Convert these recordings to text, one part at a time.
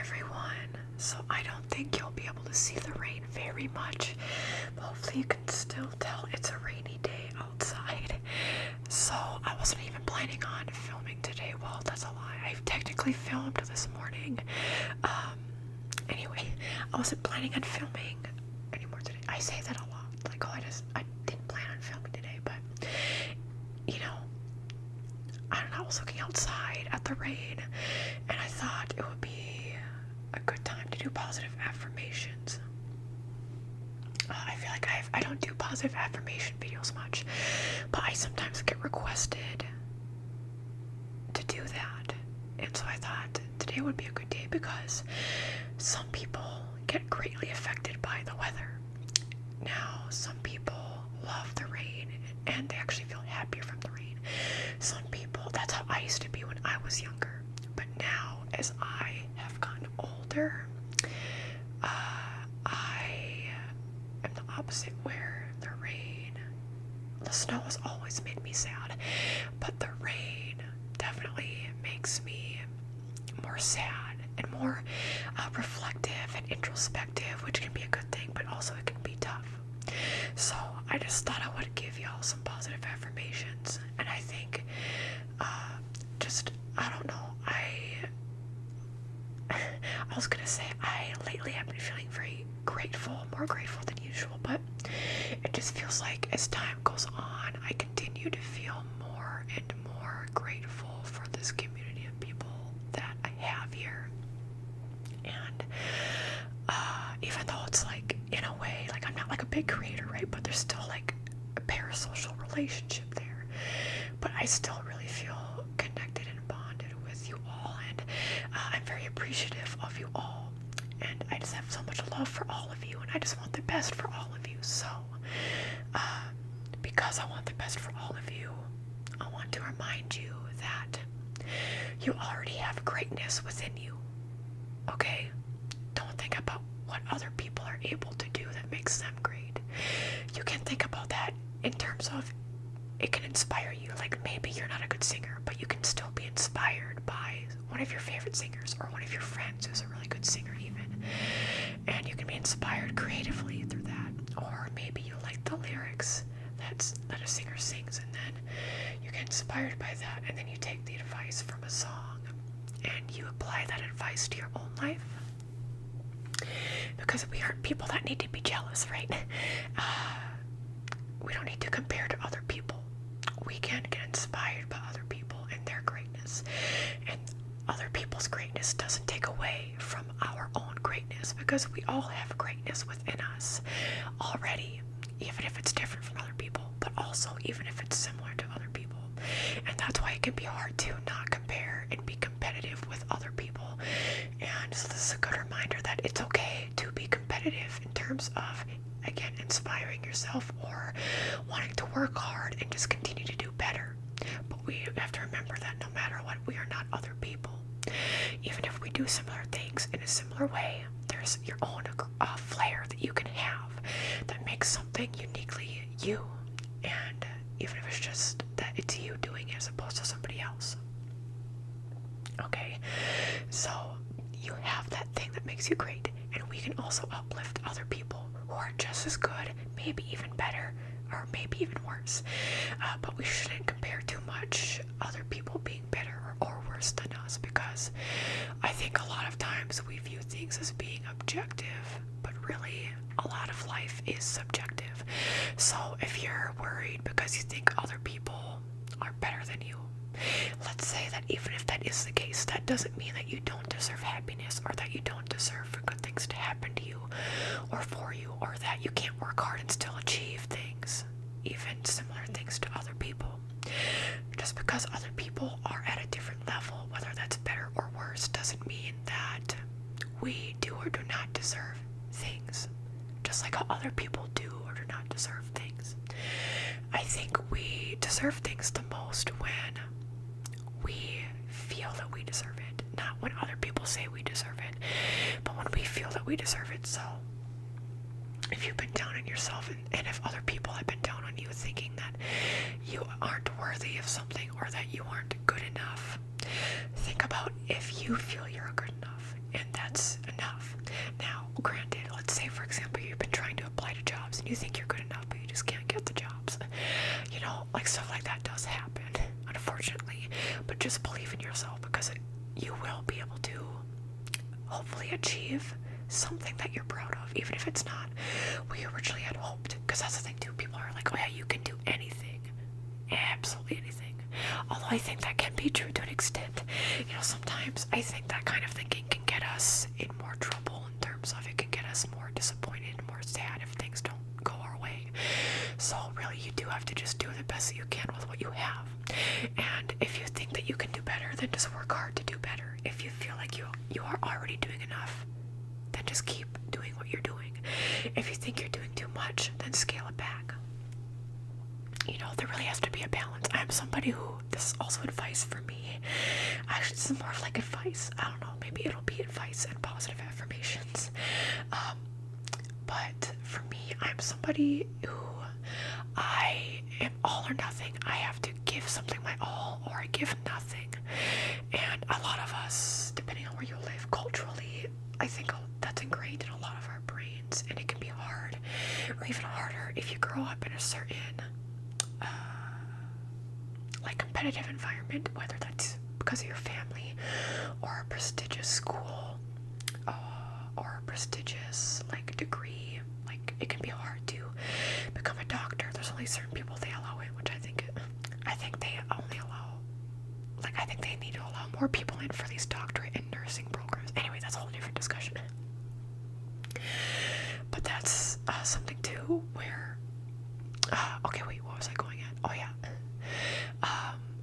everyone. So I don't think you'll be able to see the rain very much, but hopefully you can still tell it's a rainy day outside. So I wasn't even planning on filming today. Well, that's a lie. I technically filmed this morning. Anyway, I wasn't planning on filming anymore today. I say that a lot. Like, oh, I didn't plan on filming today, but you know, I don't know, I was looking outside at the rain and I thought it would be a good time to do positive affirmations. I feel like I don't do positive affirmation videos much, but I sometimes get requested to do that. And so I thought today would be a good day because some people get greatly affected by the weather. Now, some people love the rain and they actually feel happier from the rain. Some people, that's how I used to be when I was younger. But now, as I have gotten older, I am the opposite, where the snow has always made me sad, but the rain definitely makes me more sad and more reflective and introspective, which can be a good thing, but also it can be tough. So I just thought I would give y'all some positive affirmations, and I think I don't know, I was gonna say I lately have been feeling very grateful, more grateful than usual, but it just feels like as time goes on, I continue to feel more and more grateful for this community of people that I have here. And even though it's like, in a way, like I'm not like a big creator, right? But there's still like a parasocial relationship there. But I still really feel connected and bonded with you all, and I'm very appreciative of you all. And I just have so much love for all of you, and I just want the best for all of you. So, because I want the best for all of you, I want to remind you that you already have greatness within you. Okay? Don't think about what other people are able to do that makes them great. You can think about that in terms of it can inspire you. Like, maybe you're not a good singer, but you can still be inspired by one of your favorite singers or one of your friends who's a really good singer even. And you can be inspired creatively through that. Or maybe you like the lyrics that a singer sings, and then you get inspired by that, and then you take the advice from a song and you apply that advice to your own life. Because we aren't people that need to be jealous, right? We don't need to compare to other people. We can get inspired by other people and their greatness. And other people's greatness doesn't take away from our own greatness, because we all have greatness within us already, even if it's different from other people, but also even if it's similar to other people. And that's why it can be hard to not compare and be competitive with other people. And so this is a good reminder that it's okay to be competitive in terms of, again, inspiring yourself or wanting to work hard and just continue to do better. But we have to remember that no matter what, we are not other people. Even if we do similar things in a similar way, there's your own flair that you can have that makes something uniquely you. And even if it's just that it's you doing it as opposed to somebody else. Okay, so you have that thing that makes you great, and we can also uplift other people who are just as good, maybe even better, or maybe even worse. But we shouldn't compare too much other people being better or worse than us, because I think a lot of times we view things as being objective, but really a lot of life is subjective. So if you're worried because you think other people are better than you, let's say that even if that is the case, that doesn't mean that you don't deserve happiness, or that you don't deserve for good things to happen to you or for you, or that you can't work hard and still achieve things, even similar things to other people. Just because other people are at a different level, whether that's better or worse, doesn't mean that we do or do not deserve things. Just like how other people do or do not deserve things. I think we deserve things the most when we feel that we deserve it, not when other people say we deserve it, but when we feel that we deserve it. So if you've been down on yourself, and if other people have been down on you thinking that you aren't worthy of something or that you aren't good enough, think about if you feel you're good enough, and that's you think you're good enough, but you just can't get the jobs. You know, like stuff like that does happen, unfortunately. But just believe in yourself, because you will be able to hopefully achieve something that you're proud of, even if it's not what you originally had hoped. Because that's the thing too, people are like, oh yeah, you can do anything, absolutely anything. Although I think that can be true to an extent. You know, sometimes I think that kind of thinking can get us in more trouble, in terms of it can get us more disappointed and more sad if things don't go our way. So really, you do have to just do the best that you can with what you have. And if you think that you can do better, then just work hard to do better. If you feel like you are already doing enough, then just keep doing what you're doing. If you think you're doing too much, then scale it back. You know, there really has to be a balance. I'm somebody who, this is also advice for me. Actually, this is more of like advice. I don't know, maybe it'll be advice and positive affirmations. But for me, I'm somebody who, I am all or nothing. I have to give something my all, or I give nothing. And a lot of us, depending on where you live culturally, I think that's ingrained in a lot of our brains, and it can be hard, or even harder if you grow up in a certain like competitive environment, whether that's because of your family or a prestigious school or a prestigious like degree. Like, it can be hard to become a doctor. There's only certain people they allow in, which I think they only allow, like, I think they need to allow more people in for these doctorate and nursing programs. Anyway, that's a whole different discussion. But that's something too where okay, wait, what was I going at? Oh yeah.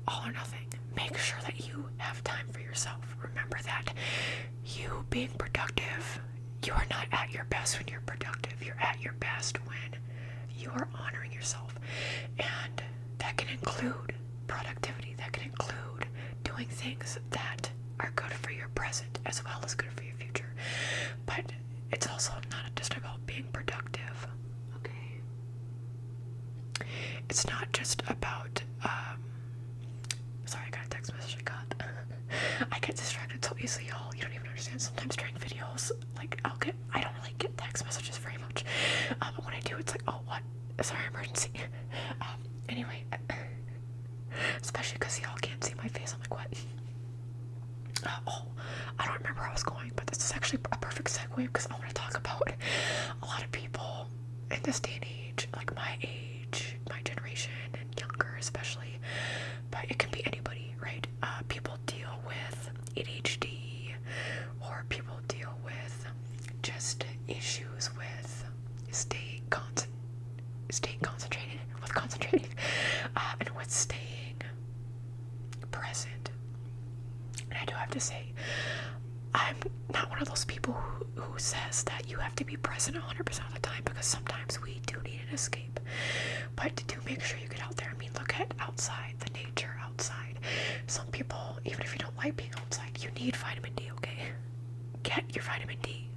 All or nothing. Make sure that you have time for yourself. Remember that you being productive, you are not at your best when you're productive. You're at your best when you are honoring yourself. And that can include productivity. That can include doing things that are good for your present as well as good for your future. But it's also not just about being productive. Okay. It's not just about sorry, I got a text message I got. I get distracted so easily, y'all. You don't even understand. Sometimes during videos, like, I don't really get text messages very much. But when I do, it's like, oh, what? Sorry, emergency. Anyway, especially because y'all can't see my face. I'm like, what? I don't remember where I was going, but this is actually a perfect segue, because I want to talk about a lot of people in this day and age, like my age, my generation, and younger especially, but it can be anybody, right? People deal with ADHD, or people deal with just issues with staying concentrated, with concentrating, and with staying present. And I do have to say, I'm not one of those people who says that you have to be present 100% of the time, because sometimes we do need an escape. But do make sure you get out there. I mean, look at outside, the nature outside. Some people, even if you don't like being outside, you need vitamin D, okay? Get your vitamin D.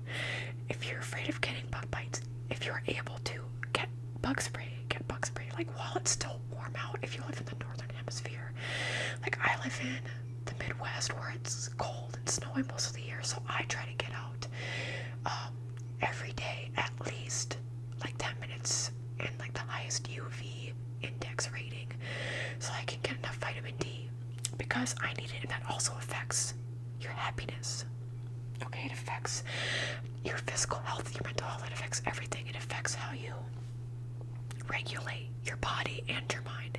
If you're afraid of getting bug bites, if you're able to, get bug spray. Like, while it's still warm out, if you live in the northern hemisphere. Like, I live in the Midwest, where it's cold and snowy most of the year, so I try to get out every day, at least like 10 minutes in like the highest UV index rating, so I can get enough vitamin D, because I need it. And that also affects your happiness. Okay, it affects your physical health, your mental health. It affects everything. It affects how you regulate your body and your mind.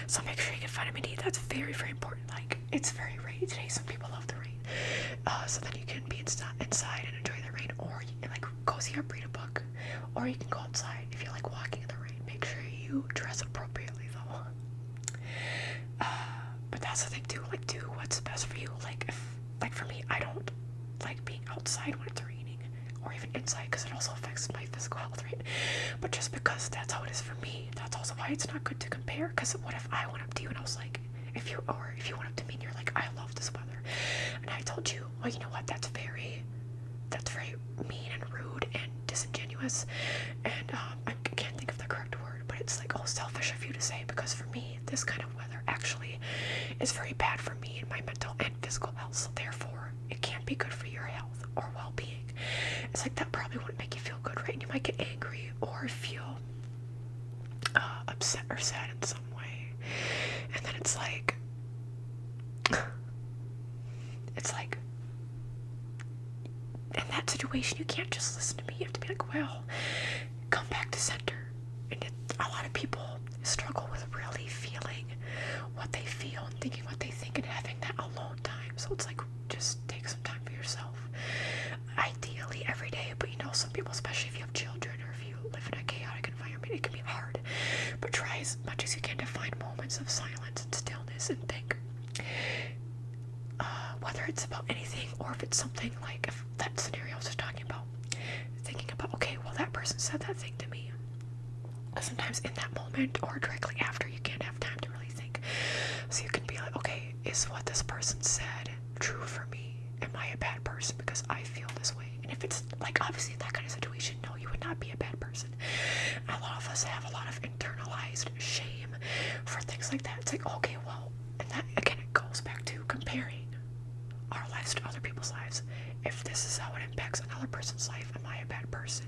So make sure you get vitamin D. That's very, very important. Like, it's very rainy today. Some people love the rain. So then you can be inside and enjoy the rain, or you can, like, cozy up, read a book, or you can go outside if you like walking in the rain. Make sure you dress appropriately, though. But that's the thing too. Like, do what's best for you. Like, for me, I don't like being outside when it's raining, or even inside, because it also affects my physical health, right? But just because that's how it is for me, that's also why it's not good to compare. Because what if I went up to you and I was like, if you went up to me and you're like, I love this weather, and I told you, well, you know what, that's very mean and rude and disingenuous, and I can't think of the correct word, but it's like, oh, selfish of you to say, because for me, this kind of weather actually is very bad for me and my mental and physical health, so therefore it can't be good for your health or well-being. It's like, that probably wouldn't make you feel good, right? And you might get angry or feel or sad in some way. And then it's like, in that situation, you can't just listen to me. You have to be like, well, come back to center. And a lot of people struggle with really feeling what they feel and thinking what they think and having that alone time. So it's like, just take some time for yourself. Ideally every day, but some people, especially if you have children or if you live in a chaotic environment, it can be hard. But try as much as you can to find moments of silence and stillness and think. Whether it's about anything or if it's something like if that scenario I was just talking about, thinking about, okay, well, that person said that thing to me. Sometimes in that moment or directly after, you can't have time to really think. So you can be like, okay, is what this person said true for me? Am I a bad person because I feel this way? And if it's like, obviously in that kind of situation, no, you would not be a bad person. And a lot of us have a lot of internalized shame for things like that. It's like, okay, well, and that, again, it goes back to comparing our lives to other people's lives. If this is how it impacts another person's life, am I a bad person?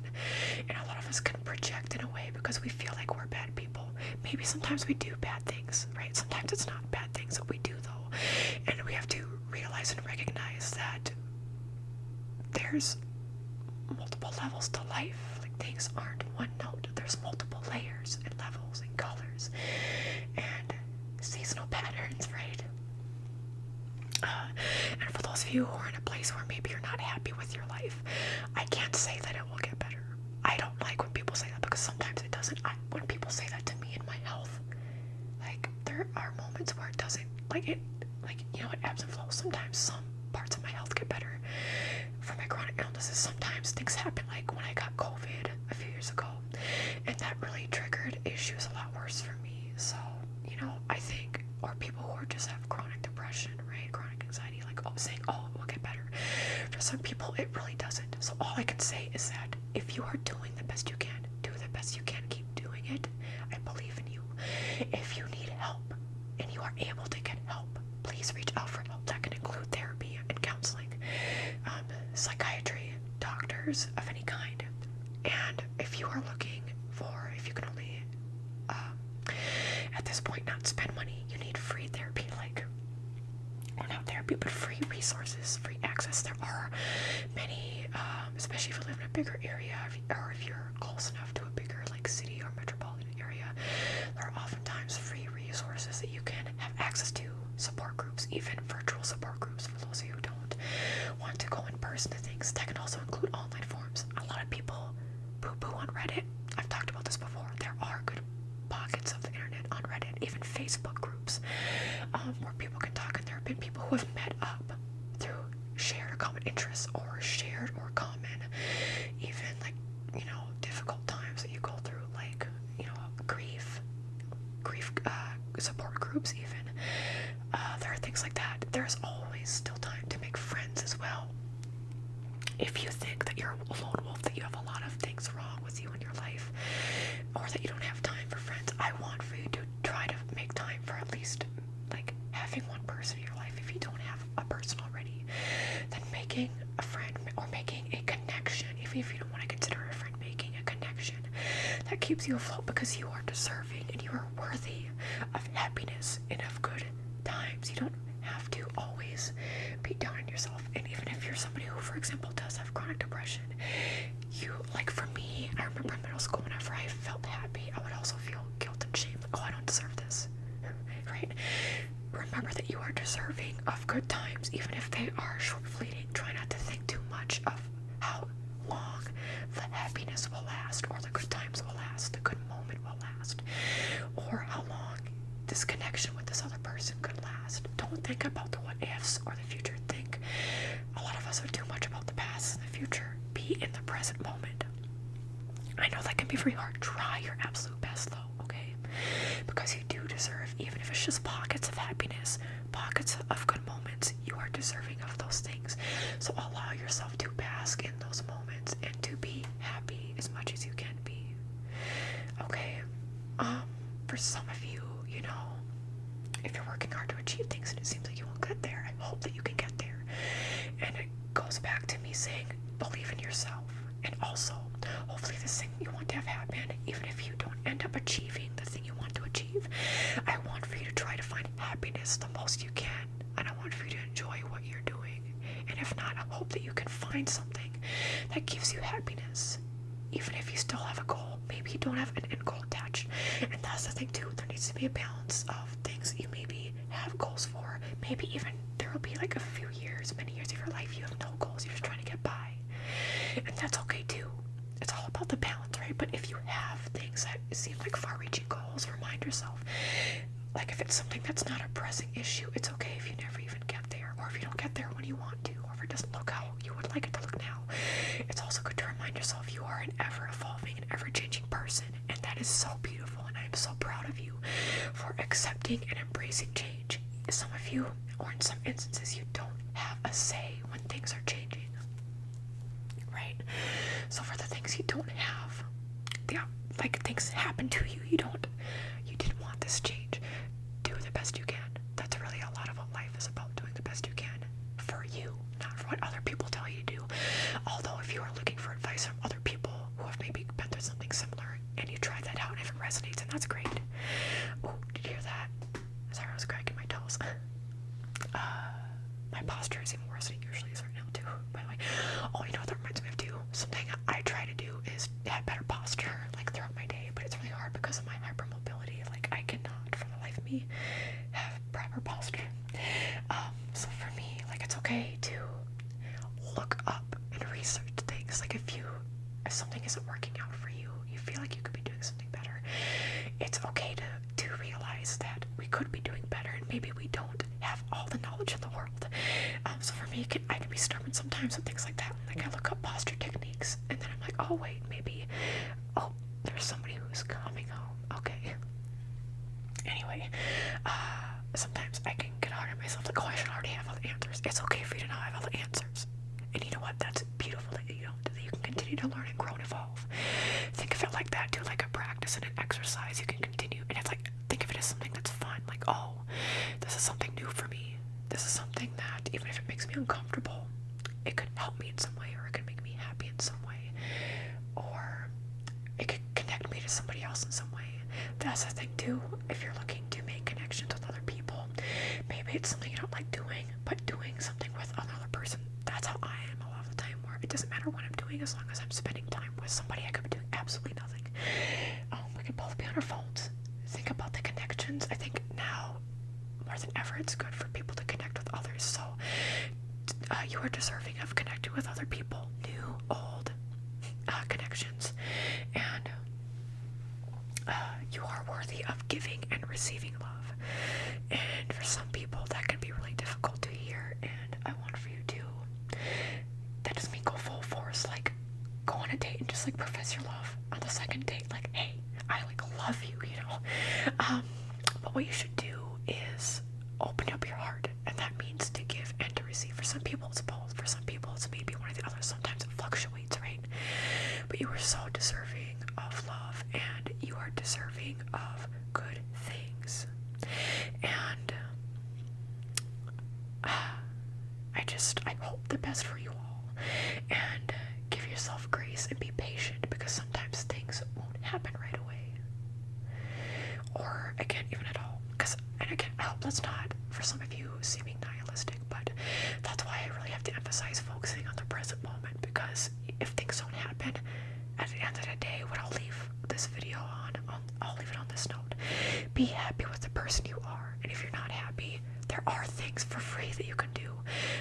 And a lot of us can project in a way because we feel like we're bad people. Maybe sometimes we do bad things, right? Sometimes it's not bad things that we do, though. And we have to realize and recognize that there's multiple levels to life. Like, things aren't one note. There's multiple layers and levels and colors and seasonal patterns, right? And for those of you who are in a place where maybe you're not happy with your life, I can't say that it will get better. I don't like when people say that because sometimes it doesn't. When people say that to me in my health, like, there are moments where it doesn't, it ebbs and flows. Sometimes some parts of my health get better for my chronic illnesses. Sometimes things happen, like when I got COVID a few years ago, and that really triggered issues a lot worse for me. So, I think, or people who just have chronic depression, right? Chronic anxiety, saying, oh, it will get better. For some people, it really doesn't. So all I can say is that if you are doing the best you can, do the best you can, keep doing it. I believe in you. If you need help and you are able to get help, please reach out for help. That can include therapy and counseling, psychiatry, doctors of any kind. And if you are looking for, if you can only, at this point, not spend money, you need free therapy, or not therapy, but free resources, free access. There are many, especially if you live in a bigger area, or if you're close enough to a bigger, city or metropolitan area, there are oftentimes free resources that you can have access to, support groups, even virtual support groups for those of you who don't want to go in person to things. That can also include online forums. A lot of people poo-poo on Reddit. I've talked about this before. There are good pockets of the internet on Reddit, even Facebook groups, where people can talk, and there have been people who have met up through shared or common interests, or shared or common, even difficult times that you go through, grief support groups even. There are things like that. There's always still time to make friends as well. If you think that you're a lone wolf, that you have a lot of things wrong with you in your life, or that you don't have time for friends, I want for you to try to make time for at least having one person in your life. If you don't have a person already, then making a friend or making a connection, even if you don't want to consider a friend, making a connection that keeps you afloat, because you are deserving and you are worthy of happiness and of good times. You don't have to always be down on yourself. And even if you're somebody who, for example, does have chronic depression, for me, I remember in middle school, whenever I felt happy, I would also feel guilt and shame, oh, I don't deserve this, right? Remember that you are deserving of good times, even if they are short, fleeting. Try not to think too much of how long the happiness will last, or the good times will last, the good moment will last, or how long this connection with this other person could last. Don't think about the what ifs or the future. Think, a lot of us are too much about the past and the future. Be in the present moment. I know that can be very hard. Try your absolute best, though, okay? Because you do deserve, even if it's just pockets of happiness, pockets of good moments, you are deserving of those things. So allow yourself to bask in those moments and to be happy as much as you can be. Okay? For some of you, if you're working hard to achieve things and it seems like you won't get there, I hope that you can get there. And it goes back to me saying, believe in yourself. And also, hopefully this thing you want to have happen, even if you don't end up achieving the thing you want to achieve, I want for you to try to find happiness the most you can. And I want for you to enjoy what you're doing. And if not, I hope that you can find something that gives you happiness. Even if you still have a goal, maybe you don't have an end goal attached. And that's the thing too, there needs to be a balance of things that you maybe have goals for. Maybe even there will be like a few years, many years of your life you have no goals, you're just trying to get by. And that's okay too. It's all about the balance, right? But if you have things that seem like far-reaching goals, remind yourself, like if it's something that's not a pressing issue, it's okay if you never even get there, or if you don't get there when you want to, or if it doesn't look how you would like it to look now. It's also good to remind yourself you are an ever-evolving and ever-changing person, and that is so beautiful, and I am so proud of you for accepting and embracing change. Some of you, or in some instances, you don't have a say when things are changing, right? So for the things you don't have, like things happen to you, you didn't want this change. Do the best you can. That's really a lot of what life is about, doing the best you can for you, not for what other people tell you to do. Although if you are looking for advice from other people who have maybe been through something similar and you try that out and if it resonates, and that's great. Oh, did you hear that? Sorry, I was cracking my toes. My posture is even worse than it usually is right now too, by the way. Oh, you know what that reminds me of too? Something I try to do is have better posture like throughout my day, but it's really hard because of my hypermobility. Like I cannot for the life of me have proper posture. So for me, like it's okay to look up and research things. Like if something isn't working out for you, you feel like you could be doing something better, it's okay to realize that we could be doing better, and maybe we don't have all the knowledge in the world. So for me, I can be stubborn sometimes with things like that. Like I look up posture techniques, and then I'm like, oh wait, maybe, oh, there's somebody who's coming home. Okay. Anyway, sometimes I can get hard on myself, like, oh, I should already have all the answers. It's okay for you to not have all the answers. And you know what? That's beautiful that you don't. That you can continue to learn and grow and evolve. Think of it like that too, like a practice and an exercise. You can continue, and it's like, think of it as something that's fun. Like, oh, this is something new for me. This is something that, even if it makes me uncomfortable, it could help me in some way, or it could make me happy in some way, or it could connect me to somebody else in some way. That's the thing too. If you're looking to make connections with other people, maybe it's something you don't like doing, but doing something with another person. That's how I am a lot of the time, where it doesn't matter what I'm doing as long as I'm spending time with somebody. I could be doing absolutely nothing. We could both be on our phones. Think about the connections. I think now more than ever it's good for people to connect with others. So you are deserving of connecting with other people, new, old connections, and you are worthy of giving and receiving love. And for some people that can be really difficult to hear, and I want for you to, that doesn't mean go full force, like go on a date and just like profess your love on the second date, like, hey, I like love you, you know. But what you should do is open up your heart, and that means to give and to receive. For some people it's both, for some people it's maybe one or the other. Sometimes it fluctuates, right? But you are so deserving of love, and you are deserving of good things. And I hope the best for you all, and give yourself grace and be patient, because sometimes things won't happen right away, or again, even at all. And again, I hope that's not, for some of you, seeming nihilistic, but that's why I really have to emphasize focusing on the present moment, because if things don't happen, at the end of the day, what I'll leave this video on, I'll leave it on this note. Be happy with the person you are, and if you're not happy, there are things for free that you can do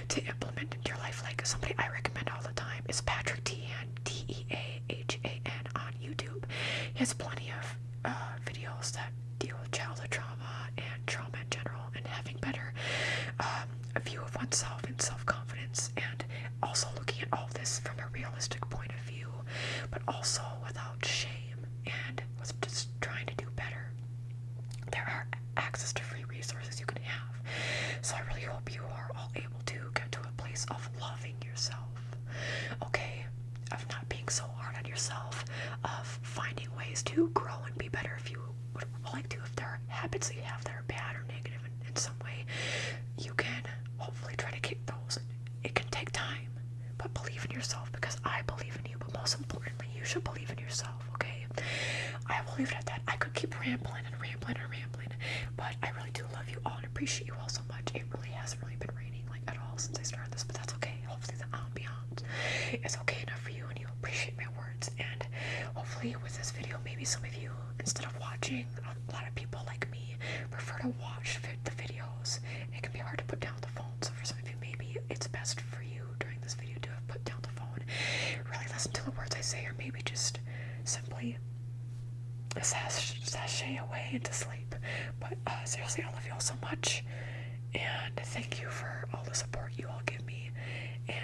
to implement into your life. Like somebody I recommend all the time is Patrick Teahan, Teahan on YouTube. He has plenty of videos that deal with childhood trauma and trauma in general, and having better a view of oneself and self-confidence, and also looking at all this from a realistic point of view, but also without shame, and with just trying to do better. There are access to free resources you can have. So I really hope you are all able to get to a place of loving yourself, okay? Of not being so hard on yourself, of finding ways to grow and be better if you would like to. If there are habits that you have that are bad or negative in some way, you can hopefully try to kick those. It can take time, but believe in yourself, because I believe in you, but But most importantly, you should believe in yourself, okay? I will leave it at that. I could keep rambling and rambling and rambling, but I really do love you all and appreciate you all so much. It really hasn't really been raining like at all since I started this, but that's okay. Hopefully the ambiance is okay enough for you and you appreciate my words. And hopefully with this video, maybe some of you, instead of watching, a lot of people like me prefer to watch the videos. It can be hard to put down the phone, so for some of you, maybe it's best for you during this video to have put down the phone, really listen to the words I say, or maybe just simply sashay away into sleep. But seriously, I love you all so much, and thank you for all the support you all give me, and